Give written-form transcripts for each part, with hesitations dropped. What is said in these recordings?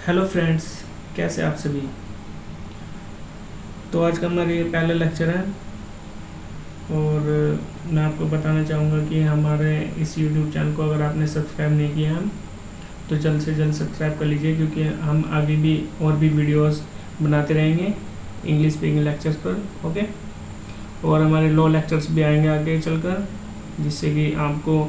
Hello friends, कैसे आप सभी। तो आज का हमारा ये पहला लेक्चर है और मैं आपको बताना चाहूँगा कि हमारे इस यूट्यूब चैनल को अगर आपने सब्सक्राइब नहीं किया है तो जल्द से जल्द सब्सक्राइब कर लीजिए, क्योंकि हम आगे भी और भी वीडियोस बनाते रहेंगे इंग्लिश स्पीकिंग लेक्चर्स पर। ओके, और हमारे लॉ लेक्चर्स भी आएंगे आगे चलकर, जिससे कि आपको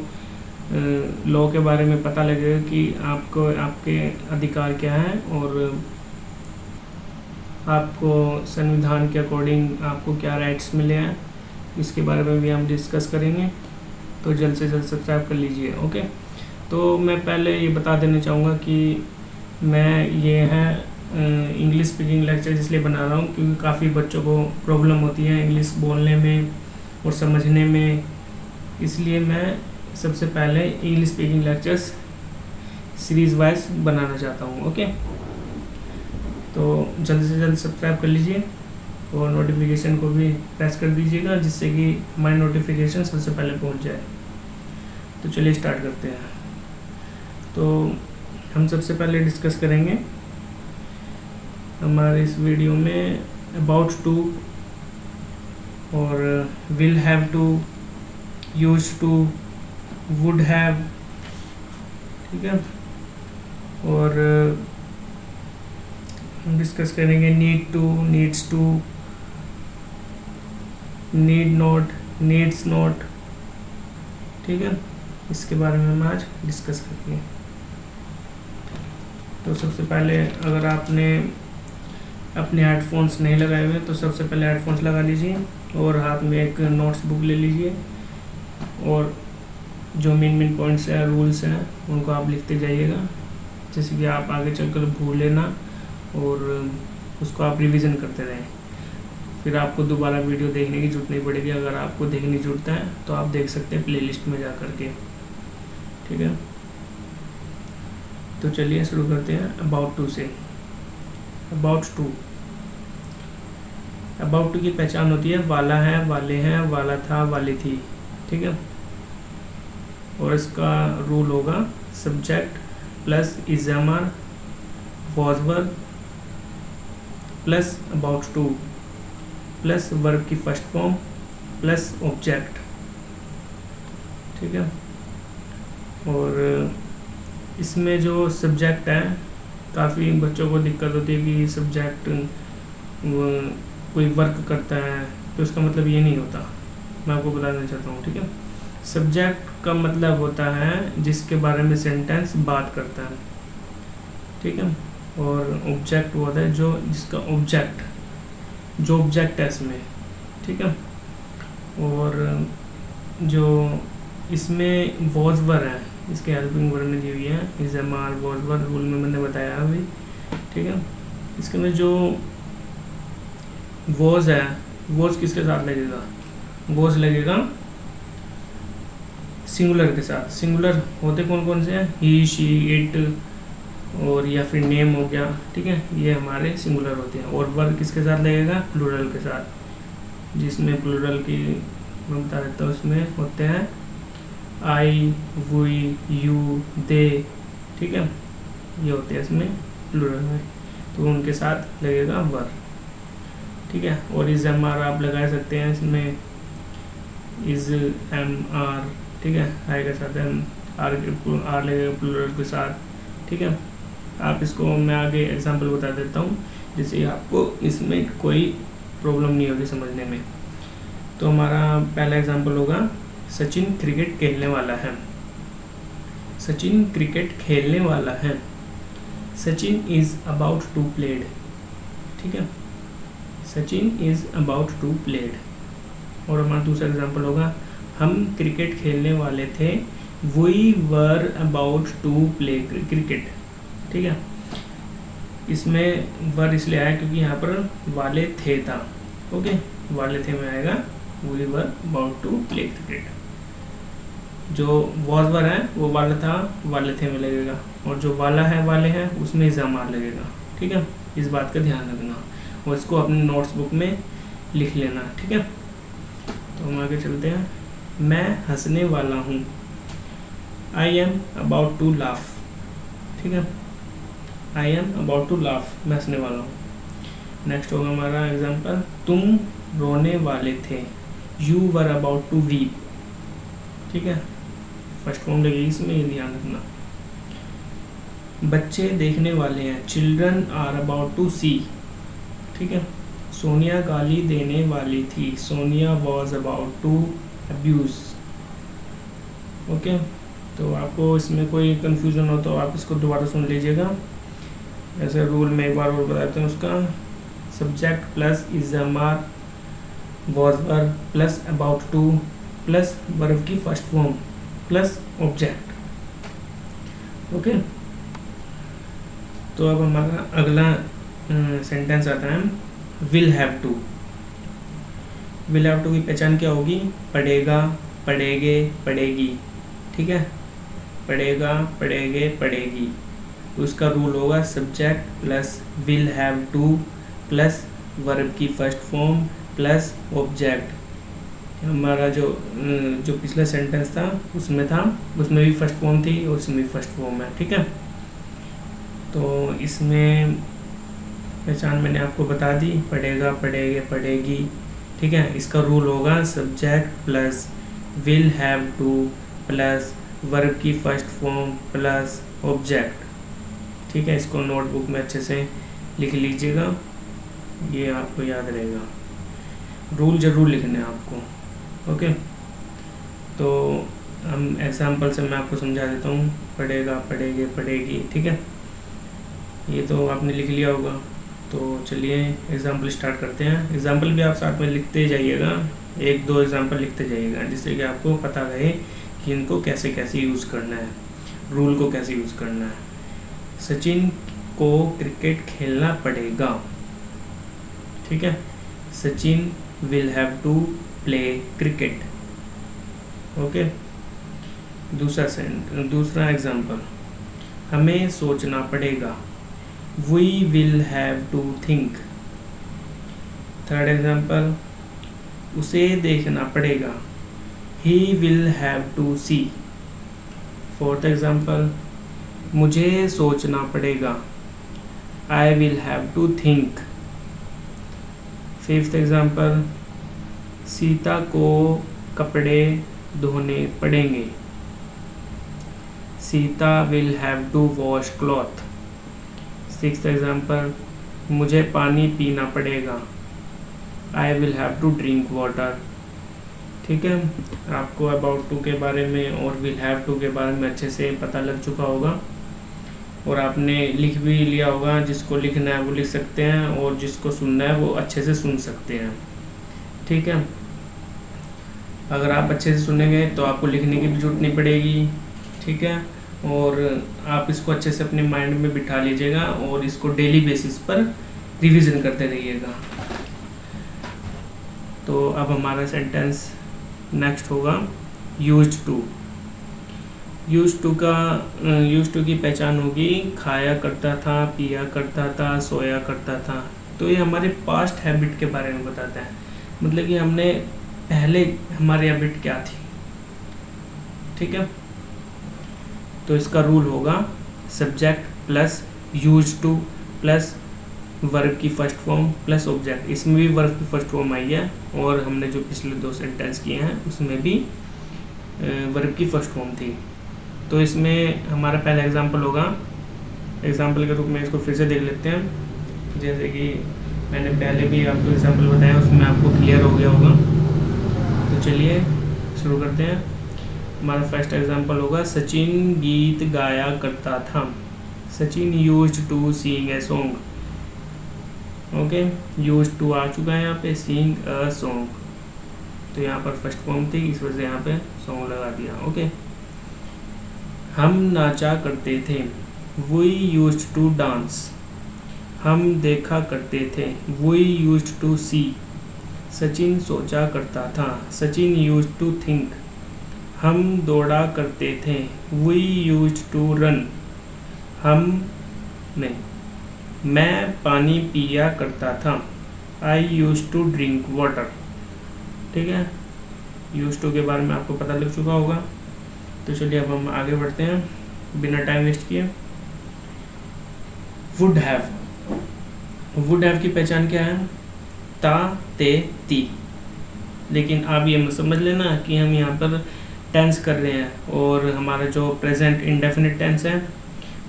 लॉ के बारे में पता लगेगा कि आपको आपके अधिकार क्या हैं और आपको संविधान के अकॉर्डिंग आपको क्या राइट्स मिले हैं, इसके बारे में भी हम डिस्कस करेंगे। तो जल्द से जल्द सब्सक्राइब कर लीजिए। ओके, तो मैं पहले ये बता देना चाहूँगा कि मैं ये है इंग्लिश स्पीकिंग लेक्चर इसलिए बना रहा हूँ क्योंकि काफ़ी बच्चों को प्रॉब्लम होती है इंग्लिश बोलने में और समझने में, इसलिए मैं सबसे पहले English speaking lectures series wise बनाना चाहता हूँ। ओके, तो जल्द से जल्द सब्सक्राइब कर लीजिए और नोटिफिकेशन को भी प्रेस कर दीजिएगा, जिससे कि हमारी नोटिफिकेशन सबसे पहले पहुंच जाए। तो चलिए स्टार्ट करते हैं। तो हम सबसे पहले डिस्कस करेंगे हमारे इस वीडियो में अबाउट टू और will have to, use to, would have, ठीक है। और हम डिस्कस करेंगे need to, needs to, need not, needs not, ठीक है। इसके बारे में हम आज डिस्कस करेंगे। तो सबसे पहले अगर आपने अपने हेडफोन्स नहीं लगाए हुए तो सबसे पहले हेडफोन्स लगा लीजिए और हाथ में एक नोट्स बुक ले लीजिए और जो मेन पॉइंट्स हैं, रूल्स हैं, उनको आप लिखते जाइएगा, जैसे कि आप आगे चलकर भूले ना और उसको आप रिवीजन करते रहें। फिर आपको दोबारा वीडियो देखने की जरूरत नहीं पड़ेगी। अगर आपको देखने की जरूरत है तो आप देख सकते हैं प्लेलिस्ट में जा कर के, ठीक है। तो चलिए शुरू करते हैं अबाउट टू से। अबाउट टू, अबाउट टू की पहचान होती है वाला है, वाले हैं, वाला था, वाली थी, ठीक है। और इसका रूल होगा subject plus is am are was verb plus about to plus verb की फर्स्ट फॉर्म प्लस ऑब्जेक्ट, ठीक है। और इसमें जो सब्जेक्ट है, काफ़ी बच्चों को दिक्कत होती है कि सब्जेक्ट कोई वर्क करता है, तो इसका मतलब ये नहीं होता। मैं आपको बताना चाहता हूँ, ठीक है। सब्जेक्ट का मतलब होता है जिसके बारे में सेंटेंस बात करता है, ठीक है। और ऑब्जेक्ट वो होता है जो जिसका ऑब्जेक्ट, जो ऑब्जेक्ट है इसमें, ठीक है। और जो इसमें वॉज वर है, इसके हेल्पिंग वर्ड में दी हुई है इज़ामर वॉज वर, रूल में मैंने बताया अभी, ठीक है। इसके में जो वॉज है, वॉज किसके साथ लगेगा, वॉज लगेगा सिंगुलर के साथ। सिंगुलर होते कौन कौन से हैं, ही, शी, इट और या फिर नेम हो गया, ठीक है, ये हमारे सिंगुलर होते हैं। और वर्ब किसके साथ लगेगा, प्लूरल के साथ, जिसमें प्लूरल की मैं बता देता हूँ, उसमें होते हैं आई, वी, यू, दे, ठीक है, ये होते हैं इसमें प्लूरल में, तो उनके साथ लगेगा वर्ब, ठीक है। और इज एम आर आप लगा सकते हैं इसमें, इज एम आर, ठीक है, आई के साथ एम आर लगेगा प्लूरल के साथ, ठीक है। आप इसको मैं आगे एग्जांपल बता देता हूँ, जिससे आपको इसमें कोई प्रॉब्लम नहीं होगी समझने में। तो हमारा पहला एग्जांपल होगा सचिन क्रिकेट खेलने वाला है। सचिन क्रिकेट खेलने वाला है। Sachin is about to played, ठीक है, Sachin is about to played. और हमारा दूसरा एग्जांपल होगा हम क्रिकेट खेलने वाले थे, we were about to play cricket, ठीक है। इसमें वर इसलिए आया क्योंकि यहाँ पर वाले थे था, ओके, वाले थे में आएगा we were about to play cricket. जो वॉज वर है वो वाला था, वाले थे में लगेगा, और जो वाला है, वाले हैं, उसमें इज़ामर लगेगा, ठीक है। इस बात का ध्यान रखना और इसको अपने नोट्स बुक में लिख लेना, ठीक है। तो हम आगे चलते हैं। मैं हंसने वाला हूँ, I am about to laugh, ठीक है। I am about to laugh, मैं हंसने वाला हूँ। नेक्स्ट होगा हमारा एग्जाम्पल, तुम रोने वाले थे, you were about to weep. ठीक है, फर्स्ट फॉर्म लगेगी इसमें, ये ध्यान रखना। बच्चे देखने वाले हैं, children are about to see. ठीक है, सोनिया गाली देने वाली थी, Sonia was about to abuse. Okay, तो आपको इसमें कोई कंफ्यूजन हो तो आप इसको दोबारा सुन लीजिएगा। ऐसे रूल में एक बार और बताते हैं उसका, subject plus is am are was verb plus about to plus verb की first form plus object. Okay, तो अब हमारा अगला सेंटेंस आता है will have to. Will have to की पहचान क्या होगी, पढ़ेगा, पढ़ेगे, पढ़ेगी। ठीक है, पढ़ेगा, पढ़ेगे, पढ़ेगी। उसका रूल होगा subject plus will have to plus verb की फर्स्ट फॉर्म प्लस ऑब्जेक्ट। हमारा जो पिछला सेंटेंस था उसमें भी फर्स्ट फॉर्म थी और इसमें भी फर्स्ट फॉर्म है। ठीक है, तो इसमें पहचान मैंने आपको बता दी, पढ़ेगा, पढ़ेगे, पढ़ेगी। ठीक है, इसका रूल होगा subject plus will have to plus verb की फर्स्ट फॉर्म प्लस ऑब्जेक्ट। ठीक है, इसको नोटबुक में अच्छे से लिख लीजिएगा, ये आपको याद रहेगा। रूल ज़रूर लिखने हैं आपको। ओके, तो हम एग्जाम्पल से मैं आपको समझा देता हूँ, पढ़ेगा, पढ़ेगे, पढ़ेगी। ठीक है, ये तो आपने लिख लिया होगा, तो चलिए एग्जाम्पल स्टार्ट करते हैं। एग्जाम्पल भी आप साथ में लिखते जाइएगा, एक दो एग्जाम्पल लिखते जाइएगा, जिससे कि आपको पता रहे कि इनको कैसे कैसे यूज़ करना है, रूल को कैसे यूज़ करना है। सचिन को क्रिकेट खेलना पड़ेगा। ठीक है, Sachin will have to play cricket. Okay, दूसरा एग्जाम्पल, हमें सोचना पड़ेगा, we will have to think. Third example, उसे देखना पड़ेगा, he will have to see. Fourth example, मुझे सोचना पड़ेगा, I will have to think. Fifth example, Sita को कपड़े धोने पड़ेंगे, Sita will have to wash cloth. Sixth example, मुझे पानी पीना पड़ेगा, I will have to drink water. ठीक है, आपको अबाउट टू के बारे में और विल हैव टू के बारे में अच्छे से पता लग चुका होगा और आपने लिख भी लिया होगा। जिसको लिखना है वो लिख सकते हैं और जिसको सुनना है वो अच्छे से सुन सकते हैं। ठीक है, अगर आप अच्छे से सुनेंगे तो आपको लिखने की भी जरूरत नहीं पड़ेगी। ठीक है, और आप इसको अच्छे से अपने माइंड में बिठा लीजिएगा और इसको डेली बेसिस पर रिवीजन करते रहिएगा। तो अब हमारा सेंटेंस नेक्स्ट होगा यूज्ड टू। यूज्ड टू की पहचान होगी, खाया करता था, पिया करता था, सोया करता था। तो ये हमारे पास्ट हैबिट के बारे में बताता है, मतलब कि हमने पहले हमारी हैबिट क्या थी। ठीक है, तो इसका रूल होगा subject plus used to plus verb की फर्स्ट फॉर्म प्लस ऑब्जेक्ट। इसमें भी वर्ब की फर्स्ट फॉर्म आई है और हमने जो पिछले दो सेंटेंस किए हैं उसमें भी वर्ब की फर्स्ट फॉर्म थी। तो इसमें हमारा पहला एग्जांपल होगा, एग्जांपल के रूप में इसको फिर से देख लेते हैं। जैसे कि मैंने पहले भी आपको एग्जांपल बताया, उसमें आपको क्लियर हो गया होगा। तो चलिए शुरू करते हैं। हमारा फर्स्ट एग्जांपल होगा, सचिन गीत गाया करता था, Sachin used to sing a song. Okay, used to आ चुका है यहाँ पे, सिंग अ सॉन्ग, तो यहाँ पर फर्स्ट फॉर्म थी, इस वजह से यहाँ पे सॉन्ग लगा दिया। ओके, हम नाचा करते थे, वी यूज्ड टू डांस। हम देखा करते थे, वी यूज्ड टू सी। सचिन सोचा करता था, सचिन यूज्ड टू थिंक। हम दौड़ा करते थे, वी यूज्ड टू रन। मैं पानी पिया करता था, I used to drink water. ठीक है, यूज्ड टू के बारे में आपको पता लग चुका होगा। तो चलिए अब हम आगे बढ़ते हैं बिना टाइम वेस्ट किए। वुड हैव, वुड हैव की पहचान क्या है? ता, ते, ती। लेकिन आप ये मत समझ लेना कि हम यहाँ पर टेंस कर रहे हैं और हमारा जो प्रेजेंट इंडेफिनिट टेंस है,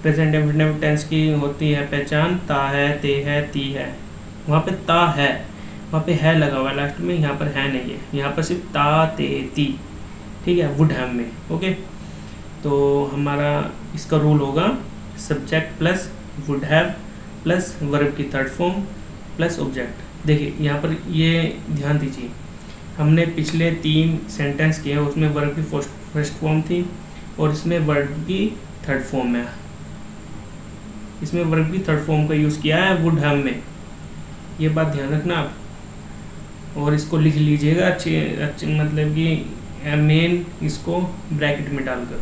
प्रेजेंट इंडेफिनिट टेंस की होती है पहचान ता है, ते है, ती है। वहाँ पे ता है, वहाँ पे है लगा हुआ है लास्ट में, यहाँ पर है नहीं है, यहाँ पर सिर्फ ता, ते, ती, ठीक है, वुड हैव में। ओके, तो हमारा इसका रूल होगा subject plus would have plus verb की थर्ड फॉर्म प्लस ऑब्जेक्ट। देखिए यहाँ पर ये ध्यान दीजिए, हमने पिछले 3 सेंटेंस किए उसमें वर्ब की फर्स्ट फॉर्म थी और इसमें वर्ब की थर्ड फॉर्म है। इसमें वर्ब की थर्ड फॉर्म का यूज़ किया है वुड हैव में, ये बात ध्यान रखना आप, और इसको लिख लीजिएगा अच्छे मतलब कि मेन इसको ब्रैकेट में डालकर,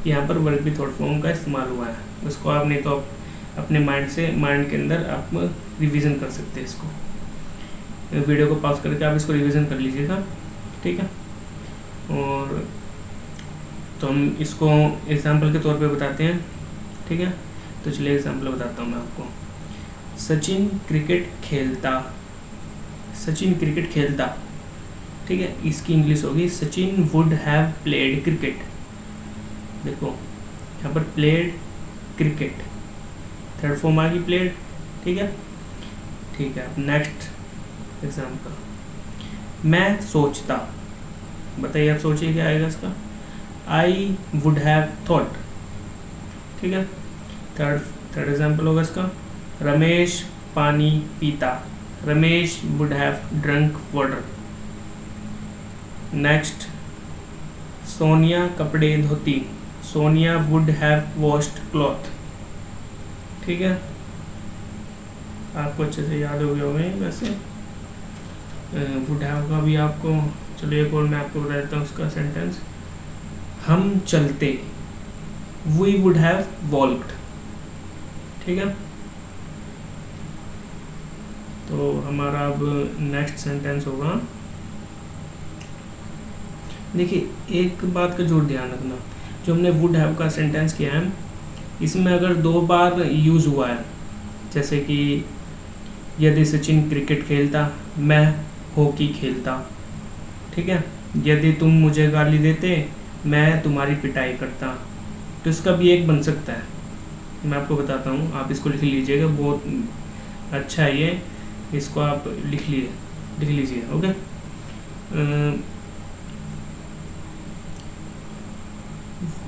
यहाँ पर वर्ब की थर्ड फॉर्म का इस्तेमाल हुआ है। उसको आप नहीं तो आप अपने माइंड के अंदर आप रिवीजन कर सकते हैं इसको, वीडियो को पॉज करके आप इसको रिवीजन कर लीजिएगा, ठीक है। और तो हम इसको एग्जाम्पल के तौर पे बताते हैं, ठीक है। तो चलिए एग्जाम्पल बताता हूँ मैं आपको। सचिन क्रिकेट खेलता, सचिन क्रिकेट खेलता, ठीक है, इसकी इंग्लिश होगी Sachin would have played cricket. देखो यहाँ पर प्लेड क्रिकेट, थर्ड फॉर्म आ गई प्लेड, ठीक है, ठीक है। नेक्स्ट एग्जाम्पल, मैं सोचता, बताइए आप सोचिए क्या आएगा इसका? आई वुड हैव थॉट, ठीक है। थर्ड एग्जाम्पल होगा इसका, रमेश पानी पीता, Ramesh would have drunk water. Next, Sonia कपड़े धोती, Sonia would have washed cloth, ठीक है। आपको अच्छे से याद हो गए होंगे वैसे वुड हैव का भी आपको। चलिए एक और मैं आपको बता देता हूँ उसका सेंटेंस, हम चलते, वी वुड हैव वॉल्क्ड, ठीक है। तो हमारा अब नेक्स्ट सेंटेंस होगा, देखिए एक बात का जरूर ध्यान रखना, जो हमने वुड हैव का सेंटेंस किया है इसमें अगर 2 बार यूज़ हुआ है, जैसे कि यदि सचिन क्रिकेट खेलता, मैं हॉकी खेलता, ठीक है। यदि तुम मुझे गाली देते, मैं तुम्हारी पिटाई करता, तो इसका भी एक बन सकता है। मैं आपको बताता हूँ, आप इसको लिख लीजिएगा, बहुत अच्छा है ये, इसको आप लिख लीजिए, ओके।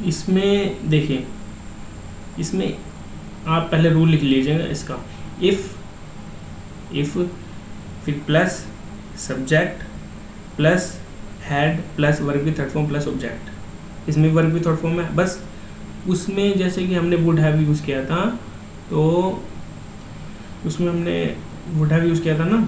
इसमें देखिए, इसमें आप पहले रूल लिख लीजिएगा इसका, इफ़ फिर plus subject plus had plus verb की थर्ड फॉर्म प्लस ऑब्जेक्ट। इसमें वर्ब की थर्ड फॉर्म है, बस उसमें जैसे कि हमने वुड हैव यूज़ किया था, तो उसमें हमने वुड हैव यूज़ किया था ना,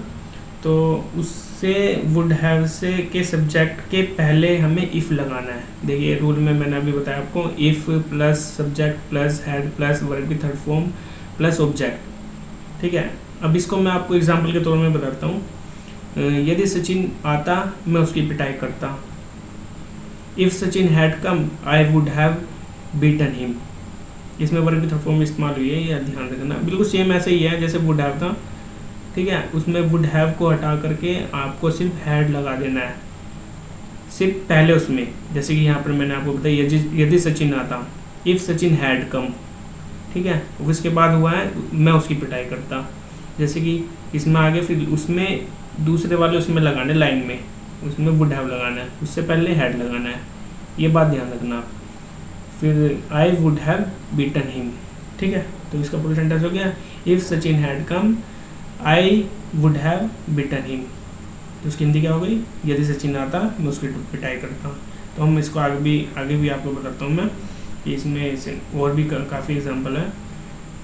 तो उससे वुड हैव से के सब्जेक्ट के पहले हमें इफ़ लगाना है। देखिए रूल में मैंने अभी बताया आपको, if plus subject plus had plus verb की थर्ड फॉर्म प्लस ऑब्जेक्ट, ठीक है। अब इसको मैं आपको एग्जांपल के तौर में बताता हूँ। यदि सचिन आता, मैं उसकी पिटाई करता। If Sachin had come, I would have beaten him. इसमें वर्ब की थर्ड फॉर्म इस्तेमाल हुई है, यह ध्यान रखना। बिल्कुल सेम ऐसे ही है जैसे वुड हैव था, ठीक है। उसमें वुड हैव को हटा करके आपको सिर्फ हैड लगा देना है, सिर्फ पहले उसमें, जैसे कि यहाँ पर मैंने आपको बताया यदि सचिन आता, इफ़ सचिन हैड कम, ठीक है। उसके बाद हुआ है मैं उसकी पिटाई करता, जैसे कि इसमें आगे फिर उसमें दूसरे वाले उसमें लगाने लाइन में, उसमें वुड हैव लगाना है, उससे पहले हैड लगाना है, ये बात ध्यान रखना आप। फिर I would have beaten him, ठीक है। तो इसका पूरा सेंटेंस हो गया, if Sachin had come I would have beaten him. तो उसकी हिंदी क्या हो गई, यदि सचिन आता, मैं उसकी पिटाई करता। तो हम इसको आगे भी आपको बताता हूँ मैं कि इसमें और भी काफ़ी एग्जाम्पल है,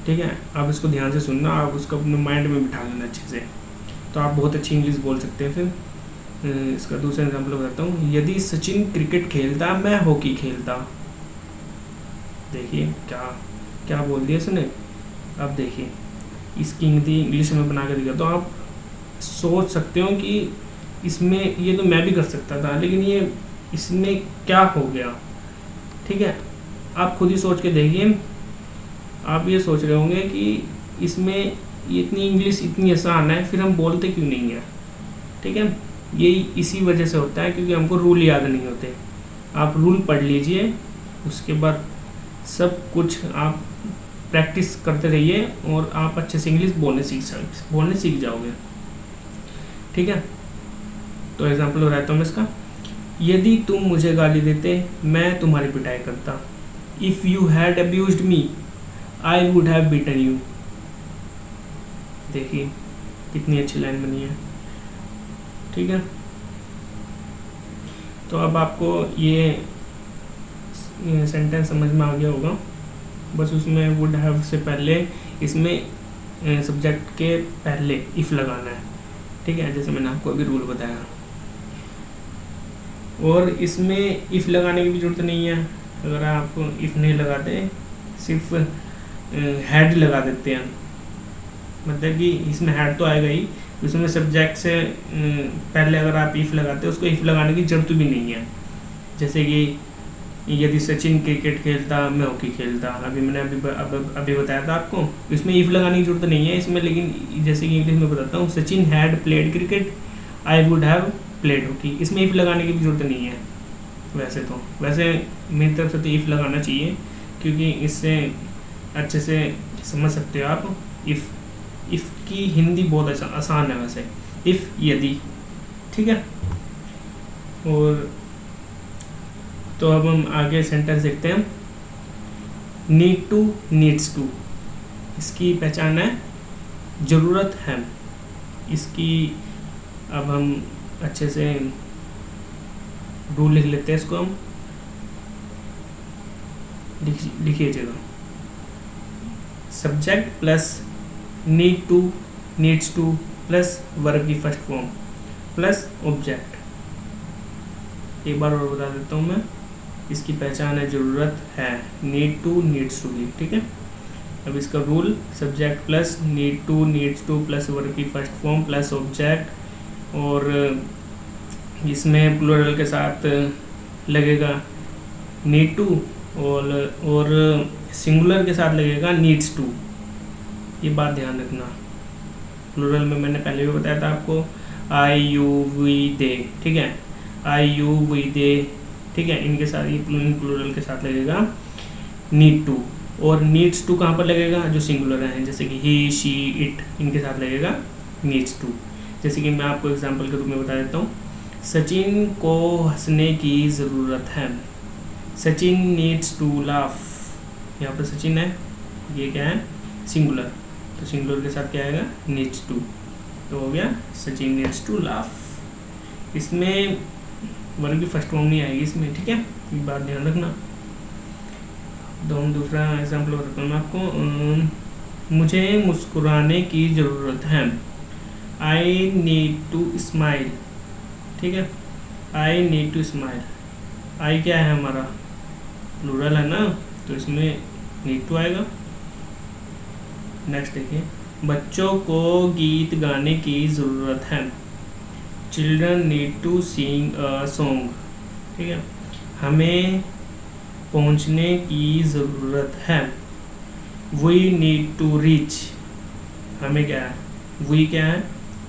ठीक है। आप इसको ध्यान से सुनना, आप उसको अपने माइंड में बिठा लेना अच्छे से, तो आप बहुत अच्छी इंग्लिश बोल सकते हैं। फिर इसका दूसरा एग्जाम्पल बताता हूँ, यदि सचिन क्रिकेट खेलता, मैं हॉकी खेलता। देखिए क्या बोल दिया इसने। अब देखिए इसकी हिंदी इंग्लिश में बना कर दिया, तो आप सोच सकते हो कि इसमें ये तो मैं भी कर सकता था, लेकिन ये इसमें क्या हो गया, ठीक है। आप खुद ही सोच के देखिए, आप ये सोच रहे होंगे कि इसमें ये इतनी इंग्लिश इतनी आसान है, फिर हम बोलते क्यों नहीं है? ठीक है, यही इसी वजह से होता है क्योंकि हमको रूल याद नहीं होते। आप रूल पढ़ लीजिए, उसके बाद सब कुछ आप प्रैक्टिस करते रहिए और आप अच्छे से इंग्लिश बोलने सीख जाओगे। ठीक है, तो एग्जाम्पल हो रहता हूँ मैं इसका। यदि तुम मुझे गाली देते मैं तुम्हारी पिटाई करता। If you had abused me I would have beaten you. देखिए कितनी अच्छी लाइन बनी है। ठीक है, तो अब आपको ये सेंटेंस समझ में आ गया होगा। बस उसमें वुड हैव से पहले इसमें सब्जेक्ट के पहले इफ़ लगाना है। ठीक है, जैसे मैंने आपको अभी रूल बताया। और इसमें इफ़ लगाने की भी ज़रूरत नहीं है। अगर आप इफ़ नहीं लगाते, सिर्फ हैड लगा देते हैं, मतलब कि इसमें हैड तो आएगा ही, उसमें सब्जेक्ट से पहले अगर आप इफ़ लगाते हैं, उसको इफ़ लगाने की ज़रूरत भी नहीं है। जैसे कि यदि सचिन क्रिकेट खेलता मैं हॉकी खेलता, अभी मैंने अभी बताया था आपको, इसमें इफ़ लगाने की ज़रूरत नहीं है इसमें। लेकिन जैसे कि इंग्लिश में बताता हूँ, Sachin had played cricket I would have played hockey, इसमें इफ़ लगाने की भी ज़रूरत नहीं है। वैसे मेरी तरफ से तो इफ़ लगाना चाहिए, क्योंकि इससे अच्छे से समझ सकते हो आप। इफ़ की हिंदी बहुत आसान है वैसे, इफ़ यदि। ठीक है, और तो अब हम आगे सेंटेंस देखते हैं। नीड टू, नीड्स टू, इसकी पहचान है ज़रूरत है। इसकी अब हम अच्छे से रूल लिख लेते हैं, इसको हम लिखिएगा। Subject plus need to, needs to plus verb की फर्स्ट फॉर्म प्लस ऑब्जेक्ट। एक बार और बता देता हूँ मैं, इसकी पहचान है ज़रूरत है, नीड टू, नीड्स टू की। ठीक है, अब इसका rule subject plus need to, needs to plus verb की फर्स्ट फॉर्म प्लस ऑब्जेक्ट, और इसमें प्लूरल के साथ लगेगा नीड टू, और सिंगुलर के साथ लगेगा नीड्स टू। ये बात ध्यान रखना। प्लूरल में मैंने पहले भी बताया था आपको, आई यू वी दे। ठीक है, आई यू वी दे। ठीक है, इनके साथ ये प्लूरल के साथ लगेगा नीड टू, और नीड्स टू कहाँ पर लगेगा? जो सिंगुलर है, जैसे कि ही, शी, इट, इनके साथ लगेगा नीड्स टू। जैसे कि मैं आपको एग्जांपल के रूप में बता देता हूँ, सचिन को हंसने की ज़रूरत है। Sachin needs to laugh. यहाँ पर सचिन है, ये क्या है? सिंगुलर, तो सिंगुलर के साथ क्या आएगा? Needs to. तो हो गया सचिन नीड्स टू लाफ। इसमें वर्ब की फर्स्ट फॉर्म नहीं आएगी इसमें। ठीक है, ये बात ध्यान रखना। तो हम दूसरा एग्जाम्पल बताता हूँ मैं आपको। मुझे मुस्कुराने की ज़रूरत है। I need to smile. ठीक है, I need to smile. I क्या है हमारा? प्लूरल है ना, तो इसमें नीड टू आएगा। नेक्स्ट देखिए, बच्चों को गीत गाने की ज़रूरत है। Children need to sing a song. ठीक है, हमें पहुंचने की ज़रूरत है। We need to reach. हमें क्या है? वी क्या है?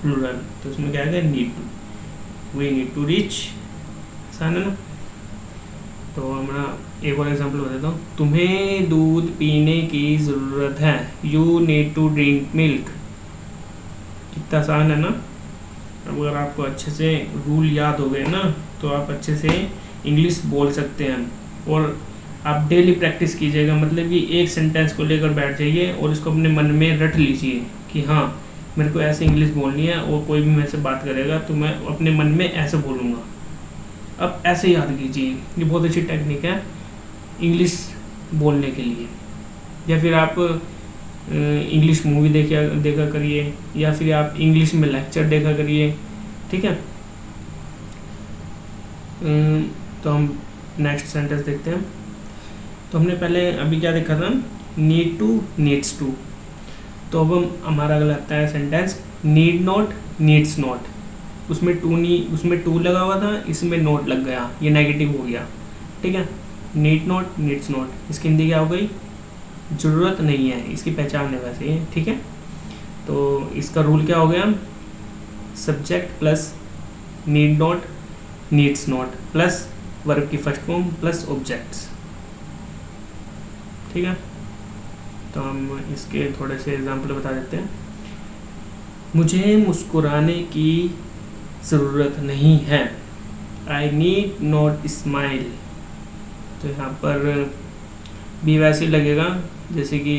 प्लूरल, तो उसमें क्या आएगा? Need to. We need to reach. आसान है ना? तो मैं एक और एग्जांपल बताता हूँ। तुम्हें दूध पीने की ज़रूरत है। You need to drink milk. कितना आसान है ना? अगर आपको अच्छे से रूल याद हो गए ना, तो आप अच्छे से इंग्लिश बोल सकते हैं। और आप डेली प्रैक्टिस कीजिएगा, मतलब कि एक सेंटेंस को लेकर बैठ जाइए और इसको अपने मन में रट लीजिए कि हाँ मेरे को ऐसे इंग्लिश बोलनी है, और कोई भी मेरे से बात करेगा तो मैं अपने मन में ऐसे बोलूँगा। अब ऐसे याद कीजिए, ये बहुत अच्छी टेक्निक है इंग्लिश बोलने के लिए। या फिर आप इंग्लिश मूवी देखा करिए, या फिर आप इंग्लिश में लेक्चर देखा करिए। ठीक है, तो हम नेक्स्ट सेंटेंस देखते हैं। तो हमने पहले अभी क्या देखा था? Need to, needs to. तो अब हमारा अगला आता है sentence need not, needs not. उसमें टू नहीं, उसमें टू लगा हुआ था, इसमें नोट लग गया, ये नेगेटिव हो गया। ठीक है, नीड नॉट, नीड्स नॉट, इसकी हिंदी क्या हो गई? ज़रूरत नहीं है, इसकी पहचान है वैसे ये, ठीक है। तो इसका रूल क्या हो गया, subject plus need not, needs not plus verb की फर्स्ट फॉर्म प्लस ऑब्जेक्ट्स, ठीक है। तो हम इसके थोड़े से एग्जाम्पल बता देते हैं। मुझे मुस्कुराने की ज़रूरत नहीं है, आई नीड नॉट स्माइल। तो यहाँ पर भी वैसे ही लगेगा जैसे कि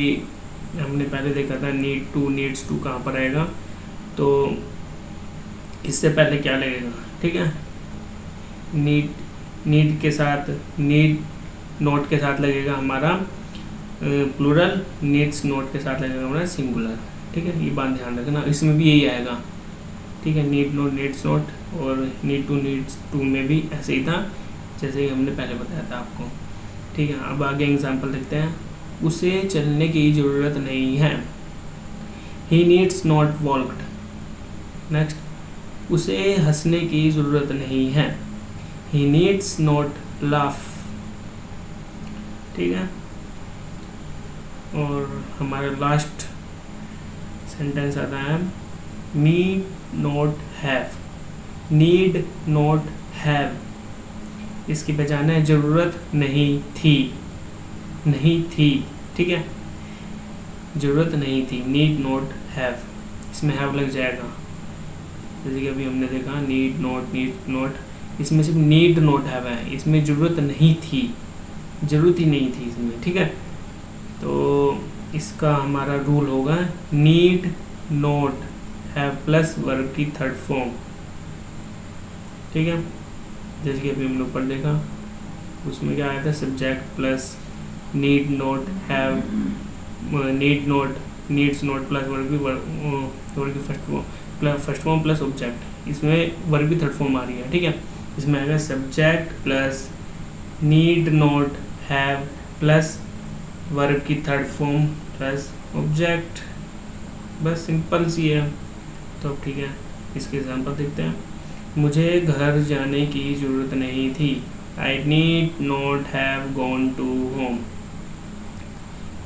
हमने पहले देखा था नीड टू, नीड्स टू कहाँ पर आएगा, तो इससे पहले क्या लगेगा, ठीक है। नीड के साथ, नीड नोट के साथ लगेगा हमारा प्लूरल, नीड्स नोट के साथ लगेगा हमारा सिंगुलर, ठीक है। ये बात ध्यान रखना, इसमें भी यही आएगा, ठीक है। नीड नोट, नीड्स नोट, और नीड टू, नीड्स टू में भी ऐसे ही था जैसे कि हमने पहले बताया था आपको, ठीक है। अब आगे एग्जांपल देखते हैं। उसे चलने की ज़रूरत नहीं है, ही नीड्स नॉट वॉल्क्ड। नेक्स्ट, उसे हंसने की ज़रूरत नहीं है, ही नीड्स नॉट लाफ, ठीक है। और हमारा लास्ट सेंटेंस आता है need not have, need not have, इसकी पहचान है ज़रूरत नहीं थी, नहीं थी, ठीक है। ज़रूरत नहीं थी, नीड नॉट हैव, इसमें हैव लग जाएगा, जैसे कि अभी हमने देखा नीड नॉट, नीड नॉट, इसमें सिर्फ नीड नॉट हैव है, इसमें ज़रूरत नहीं थी, ज़रूरत ही नहीं थी इसमें, ठीक है। तो इसका हमारा रूल होगा need not have plus verb की थर्ड फॉर्म, ठीक है। जैसे कि अभी हमने ऊपर देखा, उसमें क्या आया था, subject plus need not have, need not, needs not plus verb की फर्स्ट फॉर्म प्लस ऑब्जेक्ट, इसमें वर्ब की थर्ड फॉर्म आ रही है, ठीक है। इसमें आएगा subject plus need not have plus verb की थर्ड फॉर्म प्लस ऑब्जेक्ट, बस सिंपल सी है। तो ठीक है, इसके एग्जांपल देखते हैं। मुझे घर जाने की ज़रूरत नहीं थी, I need not have gone to home.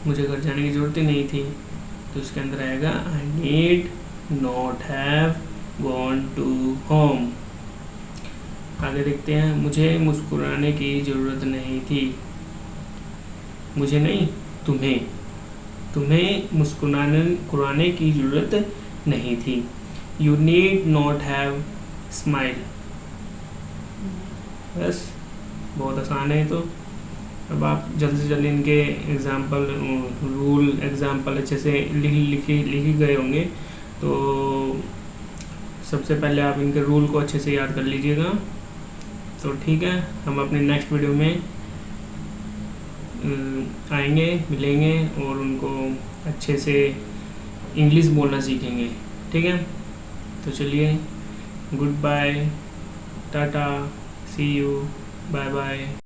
मुझे घर जाने की ज़रूरत ही नहीं थी, तो इसके अंदर आएगा I need not have gone to home. आगे देखते हैं। मुझे मुस्कुराने की ज़रूरत नहीं थी, मुझे नहीं, तुम्हें, तुम्हें मुस्कुराने की ज़रूरत नहीं थी, you need not have smile. बस बहुत आसान है। तो अब आप जल्दी से जल्दी इनके एग्जाम्पल, रूल एग्जाम्पल अच्छे से लिखी गए होंगे, तो सबसे पहले आप इनके रूल को अच्छे से याद कर लीजिएगा। तो ठीक है, हम अपने नेक्स्ट वीडियो में आएंगे, मिलेंगे और उनको अच्छे से इंग्लिश बोलना सीखेंगे, ठीक है। तो चलिए, good bye, tata, see you, bye bye.